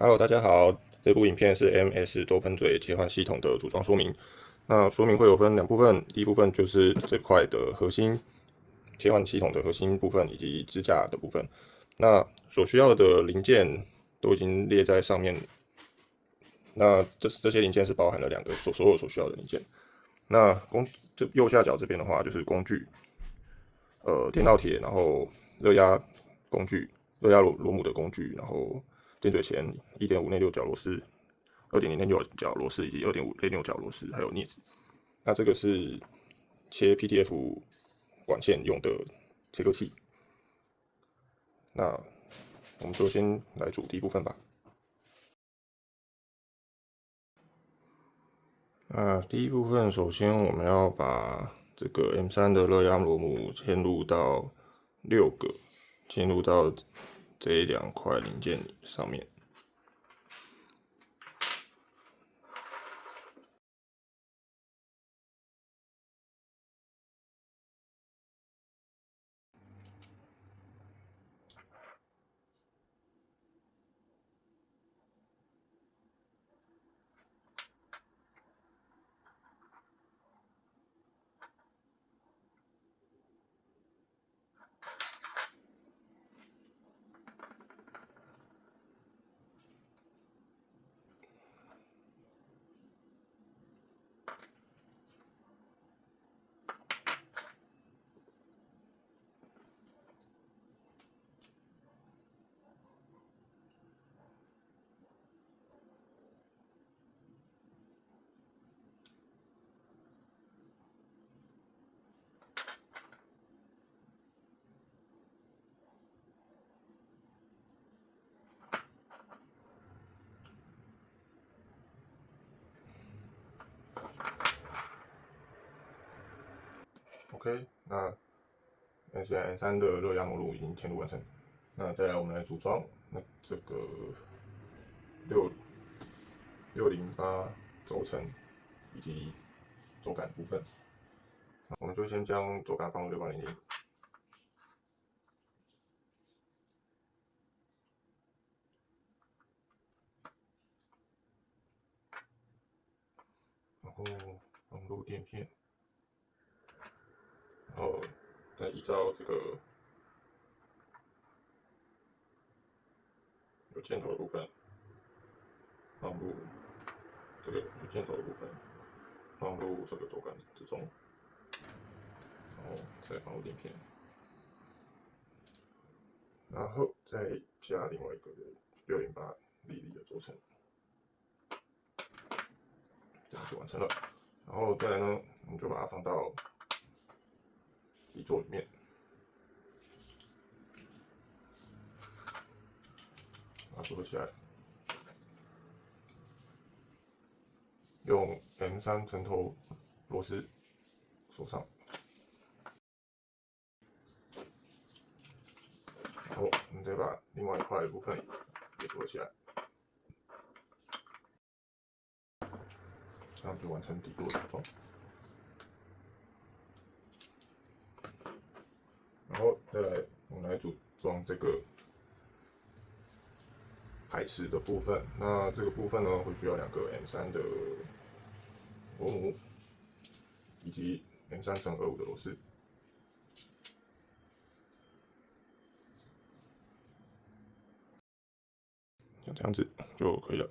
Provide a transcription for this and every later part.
Hello，大家好。这部影片是 MS 多喷嘴切换系统的组装说明。那说明会有分两部分，第一部分就是这块的核心切换系统的核心部分以及支架的部分。那所需要的零件都已经列在上面。那这些零件是包含了两个所有所需要的零件。那这右下角这边的话就是工具，电烙铁，然后热压工具，热压螺母的工具，然后尖嘴钳、1.5内六角螺丝、2.0内六角螺丝以及2.5内六角螺丝，还有镊子。那这个是切 PTF 管线用的切割器。那我们就先来煮第一部分吧。那第一部分，首先我们要把这个 M3的热压螺母嵌入到6个，嵌入到这两块零件上面。OK，那现在 M3的热压模路已经嵌入完成。那再来我们来组装那这个608轴承以及轴感部分。我们就先将轴感放入600，然后放入垫片，然后再依照这个有箭头的部分放入这个有箭头的部分放入这个轴感之中，然后再放入垫片，然后再加另外一个608mm的轴承，这样就完成了。然后再来呢，我们就把它放到底座里面，把它组合起来，用 M3层头螺丝锁上。然后我们再把另外一块的部分也组合起来，这样就完成底座的组装。然后再来，我们来组装这个排齿的部分。那这个部分呢，会需要两个 M3的螺母，以及 M3×25的螺丝。像这样子就可以了。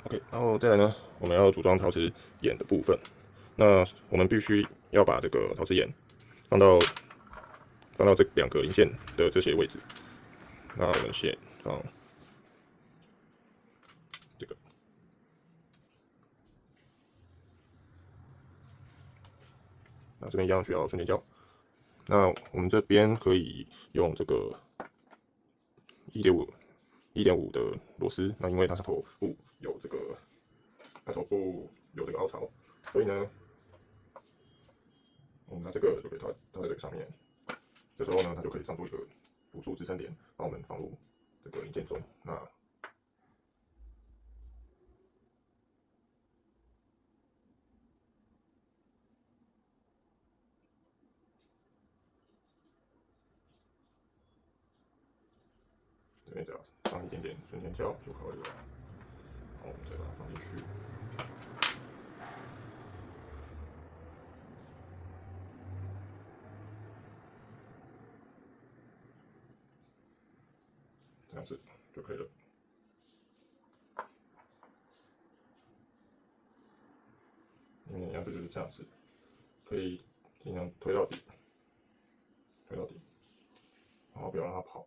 OK， 然后再来呢，我们要组装陶瓷眼的部分。那我们必须要把这个陶瓷眼放到这两个零件的这些位置。那我们先放这个，那这边一样需要纯点胶。那我们这边可以用这个1.5的螺丝，那因为它是头部有这个，凹槽，所以呢，我们拿这个就可以套在这个上面。这时候呢，它就可以上出一个辅助支撑点，帮我们放入这个零件中。那这边只要放一点点纯甜椒就可以了。然后我们再把它放进去。这样子就可以了。样子就是这样子，可以尽量推到底，推到底，然后不要让它跑。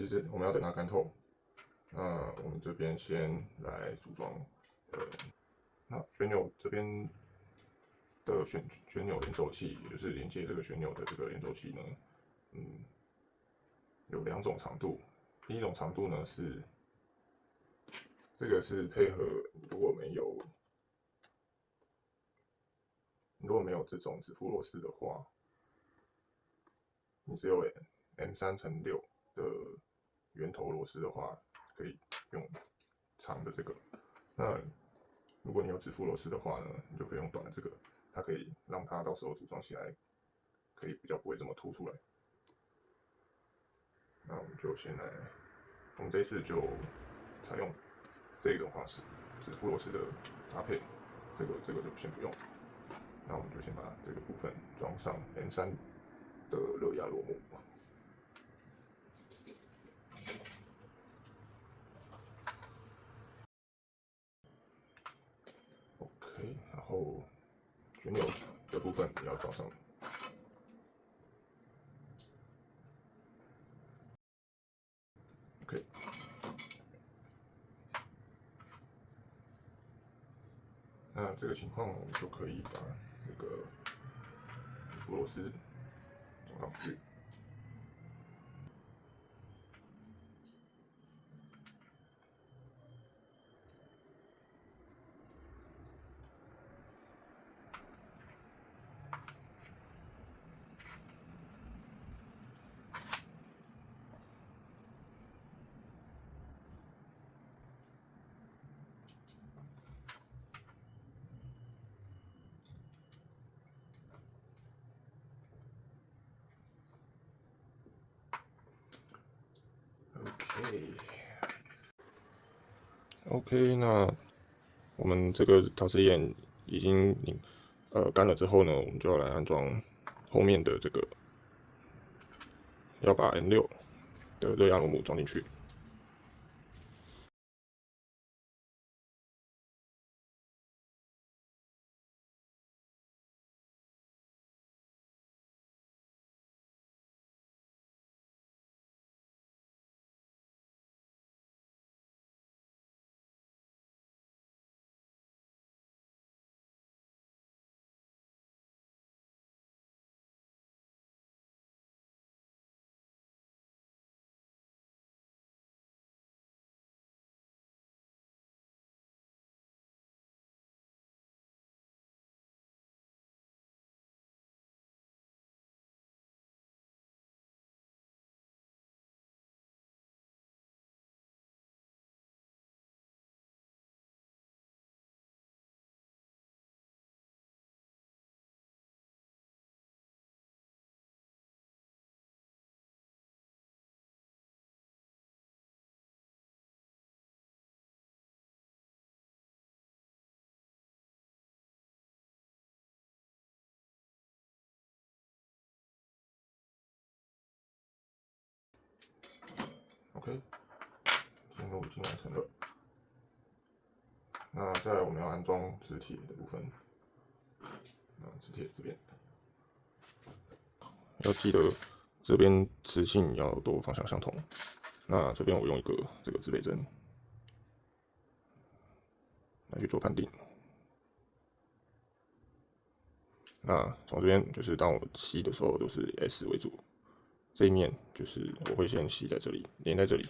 就是我们要等它干透。那我们这边先来组装，那旋钮这边的旋钮连轴器，也就是连接这个旋钮的这个连轴器呢，有2种长度。第一种长度呢是这个是配合如果没有这种指腹螺丝的话，你只有 M3×6的圆头螺丝的话，可以用长的这个。那如果你有指腹螺丝的话呢，你就可以用短的这个，它可以让它到时候组装起来可以比较不会这么凸出来。那我们就先来，我们这一次就采用这种方式，指腹螺丝的搭配，这个就先不用。那我们就先把这个部分装上 M3的热压螺母。OK， 然后旋钮的部分也要装上。OK， 那这个情况我们就可以把那个指腹螺丝装上去。OK， 那我们这个陶瓷眼已经干了之后呢，我们就要来安装后面的这个，要把 N6的热压螺母装进去。OK， 进入已经完成了。那再来我们要安装磁铁的部分。那磁铁这边要记得，这边磁性要都方向相同。那这边我用一个这个指北针来去做判定。那从这边就是当我吸的时候都是 S 为主，这一面就是我会先吸在这里，连在这里。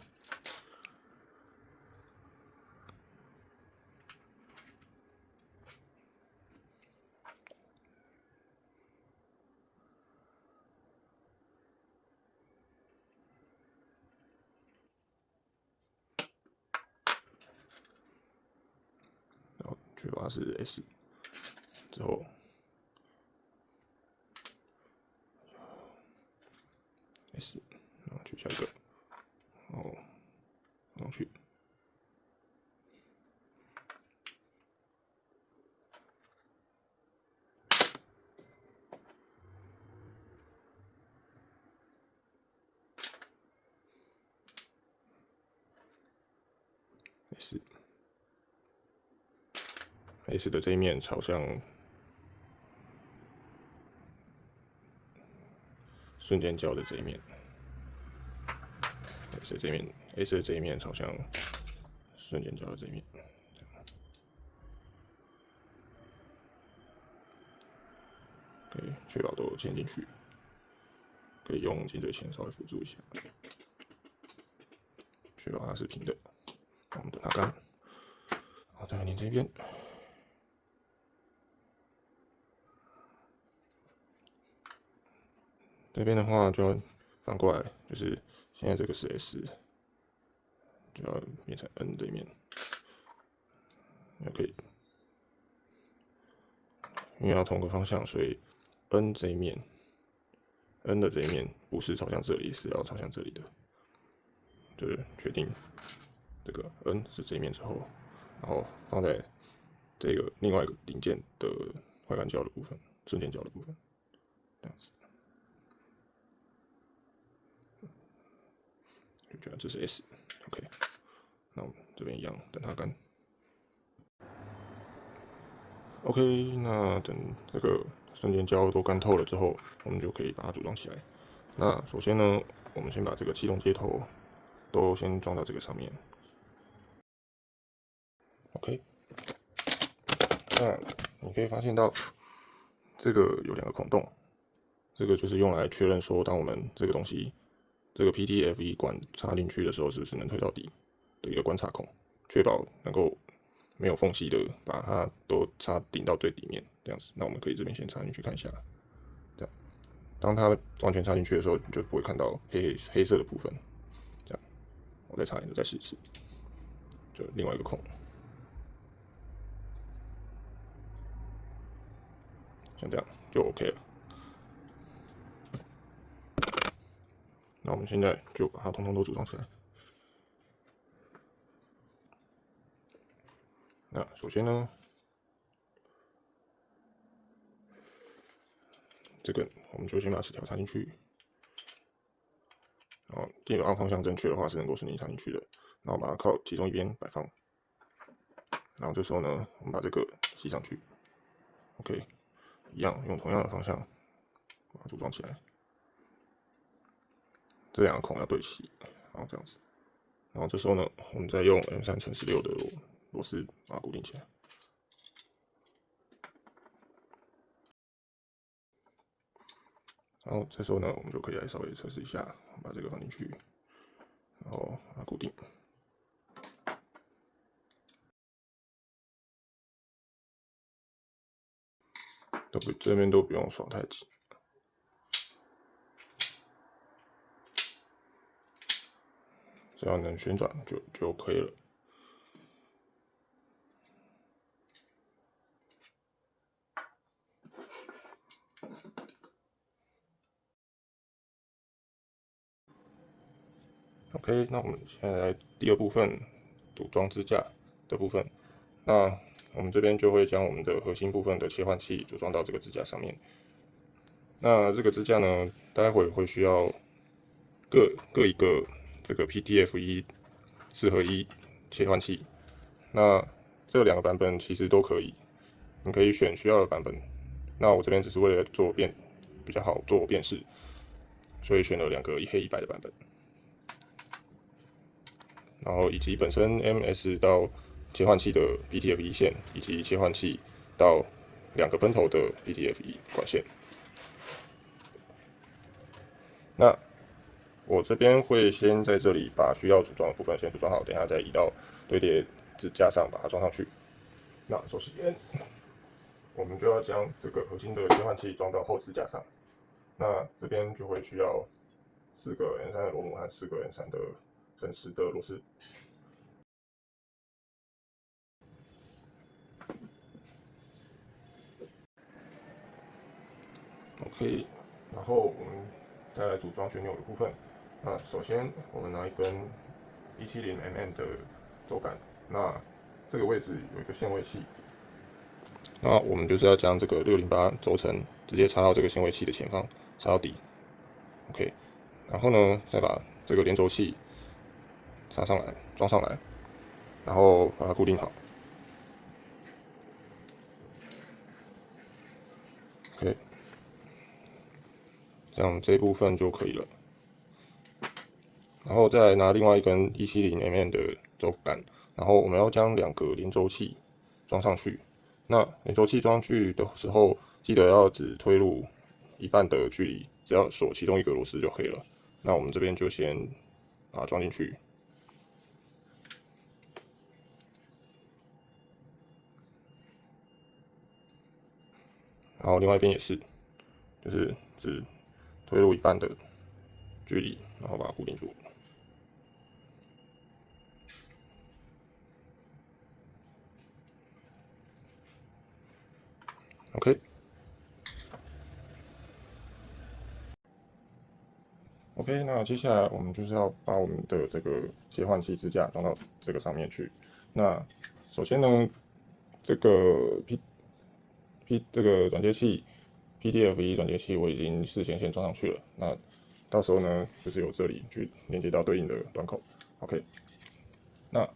然后确保它是 S 之后，S， 然后取下一个，然后上去。S 的这一面朝向瞬间胶的这一面，S 的这一面 ，S 的这一面朝向瞬间胶的这一面，可以确保都嵌进去，可以用尖嘴钳稍微辅助一下，确保它是平的。我们等它干，好，再来粘这一边。这边的话就要反过来，就是现在这个是 S， 就要变成 N 这一面，也可以，因为要同个方向，所以 N 这一面 ，N 的这一面不是朝向这里，是要朝向这里的，就是确定这个 N 是这一面之后，然后放在这个另外一个零件的快干胶的部分，瞬间胶的部分，这样子。就觉得这是 S，OK， 那我们这边一样，等它干。OK， 那等这个瞬间胶都干透了之后，我们就可以把它组装起来。那首先呢，我们先把这个启动接头都先装到这个上面。OK， 那你可以发现到这个有2个孔洞，这个就是用来确认说，当我们这个东西这个 PTFE 管插进去的时候，是不是能推到底的一个观察孔，确保能够没有缝隙的把它都插顶到最底面，这样子。那我们可以这边先插进去看一下，这样，当它完全插进去的时候，你就不会看到黑色的部分。这样，我再插一个，再试一次，就另外一个孔，像这样就 OK 了。那我们现在就把它通通都组装起来。那首先呢，这个我们就先把磁条插进去，然后基本上方向正确的话是能够顺利插进去的。然后把它靠其中一边摆放，然后这时候呢，我们把这个吸上去 ，OK， 一样用同样的方向把它组装起来。这2个孔要对齐，然后这样子。然后这时候呢，我们再用 M3×16的螺丝把它固定起来。然后这时候呢，我们就可以来稍微测试一下，把这个放进去，然后把它固定。这边都不用爽太紧，只要能旋转就可以了。OK， 那我们现在来第2部分组装支架的部分。那我们这边就会将我们的核心部分的切换器组装到这个支架上面。那这个支架呢，待会会需要各一个这个 PTFE 4合1切换器。那这两个版本其实都可以，你可以选需要的版本。那我这边只是为了做比较好做辨识，所以选了两个1黑1白的版本。然后以及本身 MS 到切换器的 PTFE 线，以及切换器到两个喷头的 PTFE 管线。那我这边会先在这里把需要组装的部分先组装好，等一下再移到堆叠支架上把它装上去。那首先我们就要将这个核心的切换器装到后支架上。那这边就会需要4个 N3的螺母和4个 N3的真实的螺丝。OK， 然后我们再来组装旋钮的部分。那首先我们拿一根170mm 的轴杆，那这个位置有一个限位器，那我们就是要将这个608轴承直接插到这个限位器的前方，插到底。OK， 然后呢，再把这个连轴器插上来，装上来，然后把它固定好。OK， 这样这一部分就可以了。然后再拿另外一根170mm的轴杆，然后我们要将两个连轴器装上去。那连轴器装上去的时候，记得要只推入一半的距离，只要锁其中一个螺丝就可以了。那我们这边就先把它装进去。然后另外一边也是，就是只推入一半的距离，然后把它固定住。OK， 那接下来我们就是要把我们的这个切换器支架装到这个上面去。那首先呢，这个这个转接器 PTFE 转接器我已经事先装上去了。那到时候呢，就是由这里去连接到对应的端口。OK， 那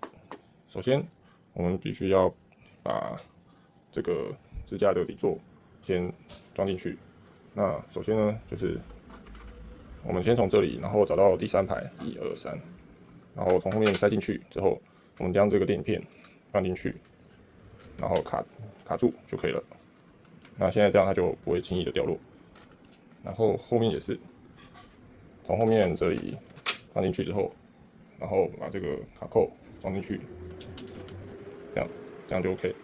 首先我们必须要把这个支架的底座先装进去。那首先呢，就是我们先从这里，然后找到第3排，1、2、3，然后从后面塞进去之后，我们将这个电影片放进去，然后卡住就可以了。那现在这样它就不会轻易的掉落。然后后面也是，从后面这里放进去之后，然后把这个卡扣装进去，这样就 OK。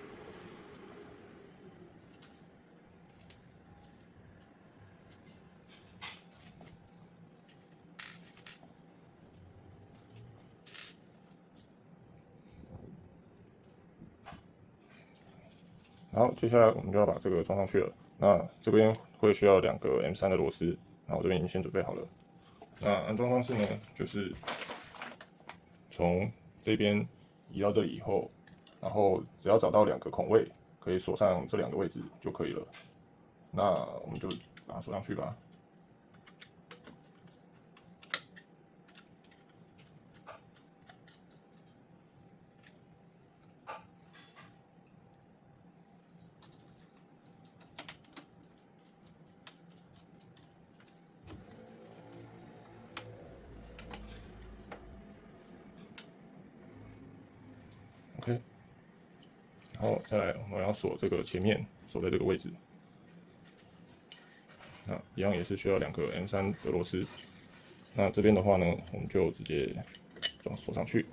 然后接下来我们就要把这个装上去了。那这边会需要2个 M3的螺丝，然后我这边已经先准备好了。那安装方式呢，就是从这边移到这里以后，然后只要找到2个孔位，可以锁上这2个位置就可以了。那我们就把它锁上去吧。OK， 然后再来我们要锁这个前面，锁在这个位置。那一样也是需要2个 M3的螺丝。那这边的话呢，我们就直接锁上去。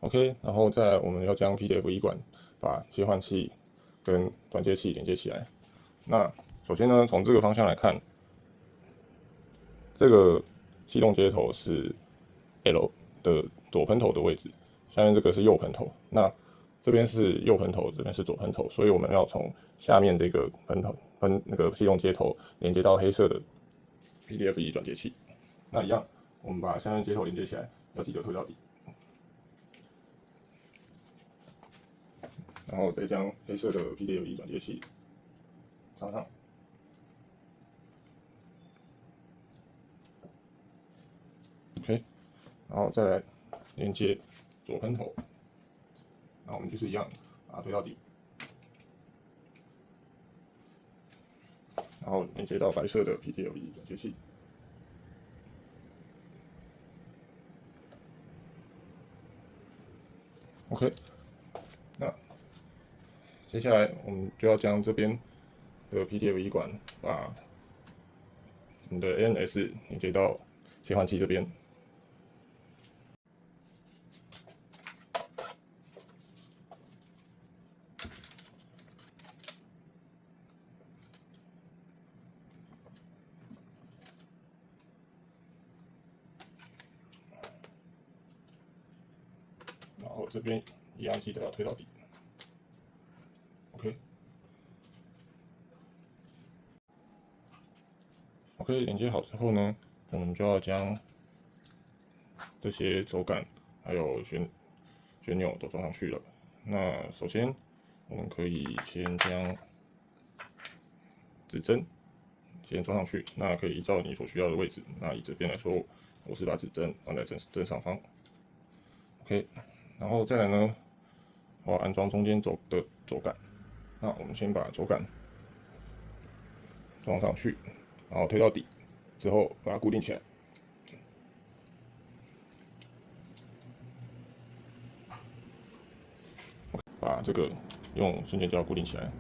OK， 然后再来我们要将 PTFE 管把切换器跟转接器连接起来。那首先呢，从这个方向来看，这个气动接头是 L 的左喷头的位置，下面这个是右喷头。那这边是右喷头，这边是左喷头，所以我们要从下面这个那个系统接头连接到黑色的 PDF1转接器。那一样，我们把下面接头连接起来，要记得推到底，然后再将黑色的 PDF1转接器插上。OK， 然后再来连接左喷头，那我们就是一样，把它推到底，然后连接到白色的 PDF1转接器。OK， 那接下来我们就要将这边的 PDF1管把我们的 ANS 连接到切换器这边。然后这边一样记得要推到底。OK， 连接好之后呢，我们就要将这些轴感还有旋钮都装上去了。那首先我们可以先将指针先装上去，那可以依照你所需要的位置。那以这边来说，我是把指针放在正上方。OK， 然后再来呢，我要安装中间轴感。那我们先把轴感装上去，然后推到底，之后把它固定起来。把这个用瞬间胶固定起来。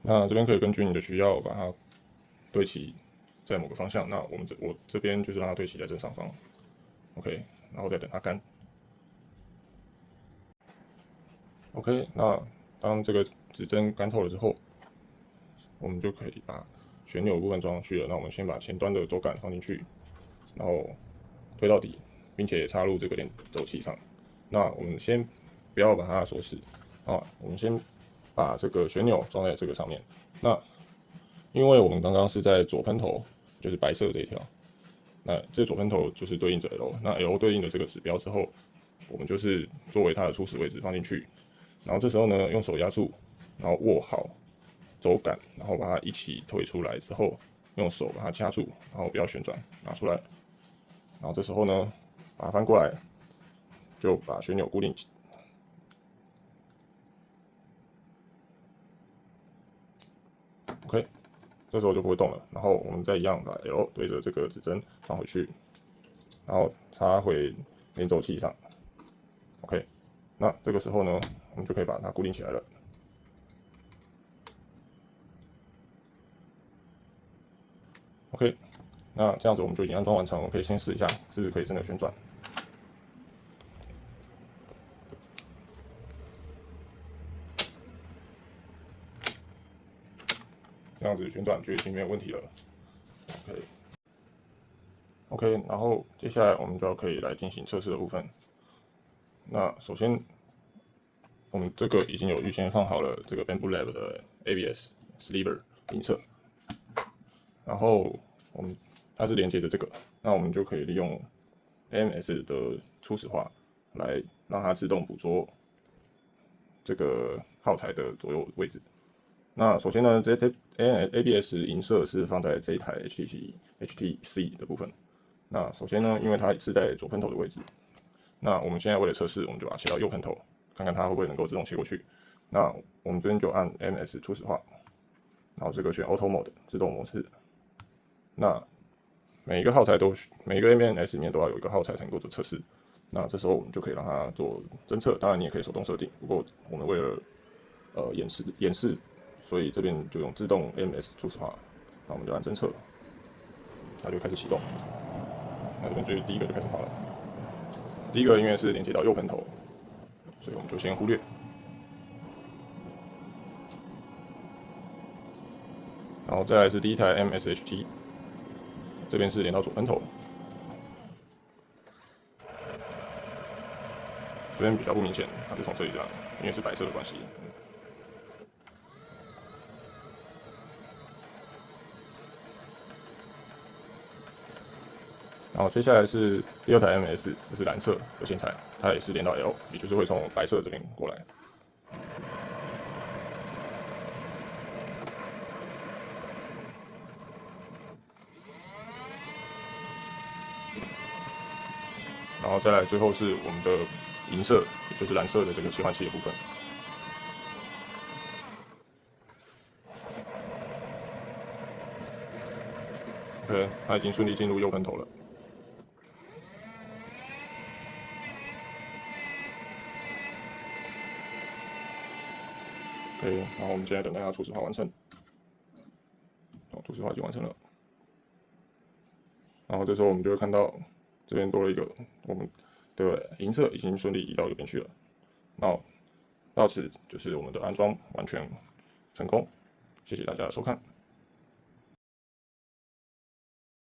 那这边可以根据你的需要把它对齐在某个方向。那我这边就是让它对齐在正上方。OK， 然后再等它干。OK， 那当这个指针干透了之后，我们就可以把旋钮部分装上去了。那我们先把前端的轴感放进去，然后推到底，并且插入这个连轴器上。那我们先不要把它锁死啊，我们先把这个旋钮装在这个上面。那因为我们刚刚是在左喷头，就是白色这一条，那这左喷头就是对应着 L， 那 L 对应的这个指标之后，我们就是作为它的初始位置放进去。然后这时候呢，用手压住，然后握好轴感，然后把它一起推出来之后，用手把它掐住，然后不要旋转，拿出来。然后这时候呢，把它翻过来，就把旋钮固定起。OK， 这时候就不会动了。然后我们再一样把 L 对着这个指针放回去，然后插回连轴器上。OK， 那这个时候呢，我们就可以把它固定起来了。OK， 那这样子我们就已经安装完成，我们可以先试一下，是不是可以真的旋转。这样子旋转就已经没有问题了。OK， 然后接下来我们就可以来进行测试的部分。那首先，我们这个已经有预先放好了这个 Bamboo Lab 的 ABS Sliver 银色，然后它是连接着这个，那我们就可以利用 AMS 的初始化来让它自动捕捉这个耗材的左右位置。那首先呢，这 ABS 银色是放在这一台 HTC 的部分。那首先呢，因为它是在左喷头的位置，那我们现在为了测试，我们就把它切到右喷头，看看它会不会能够自动切过去。那我们这边就按 AMS 初始化，然后这个选 Auto Mode 自动模式。那每一个 AMS 里面都要有一个耗材才能够做测试。那这时候我们就可以让它做侦测，当然你也可以手动设定，不过我们为了演示，所以这边就用自动 AMS 初始化。那我们就按侦测，它就开始启动。那这边就第一个就开始滑了。第一个因为是连接到右喷头，所以我们就先忽略。然后再来是第一台 MSHT， 这边是连到左喷头，这边比较不明显，它是从这里来，因为是白色的关系。然后接下来是第二台 MS， 这是蓝色的线材，它也是连到 L， 也就是会从白色这边过来。然后再来最后是我们的银色，也就是蓝色的这个切换器的部分。OK， 它已经顺利进入右喷头了。OK， 然后我们现在等待它初始化完成。好，初始化已经完成了。然后这时候我们就会看到这边多了一个我们的银色已经顺利移到右边去了。那到此就是我们的安装完全成功，谢谢大家的收看。